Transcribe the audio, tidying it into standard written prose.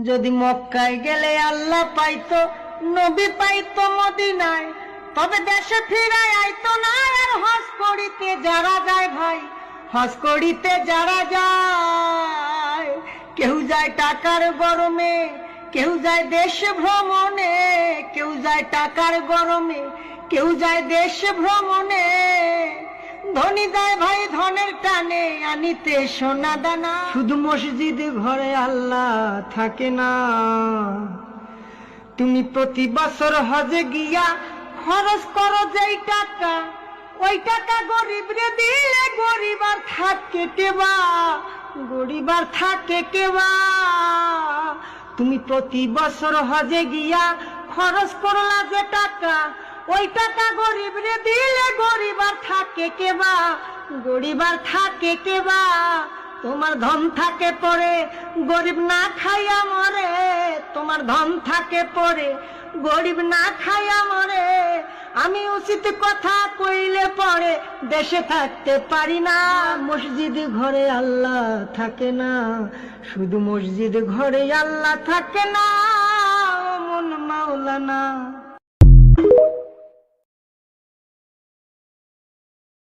যদি মক্কায় গেলে আল্লাহ পাইতো, নবী পাইতো মদিনায়, তবে দেশে ফিরায় আইতো না। আর হজ করিতে যারা যায় ভাই, হজ করিতে যারা যায়, কেউ যায় টাকার গরমে, কেউ যায় দেশ ভ্রমণে, কেউ যায় টাকার গরমে, কেউ যায় দেশ ভ্রমণে। ধনী যায় ভাই ধনের টানে আনিতে সোনা দানা। শুধু মসজিদে ঘরে আল্লাহ থাকে না। তুমি প্রতি বছর হজে গিয়া খরচ করো যেই টাকা, ওই টাকা গরিব রে দিলে গরিব আর থাকে কেবা, গরিব আর থাকে কেবা। তুমি প্রতি বছর হজে গিয়া খরচ করলা যে টাকা, ওই টাকা গরিব রে দিলে গরিব আর থাকে কেবা, গরিব আর থাকে কেবা। তোমার ধন থাকে পরে গরিব না খাইয়া মরে, তোমার ধন থাকে পরে গরিব না খাইয়া মরে। আমি উচিত কথা কইলে পরে দেশে থাকতে পারি না। মসজিদ ঘরে আল্লাহ থাকে না, শুধু মসজিদ ঘরে আল্লাহ থাকে না। মন মাওলানা।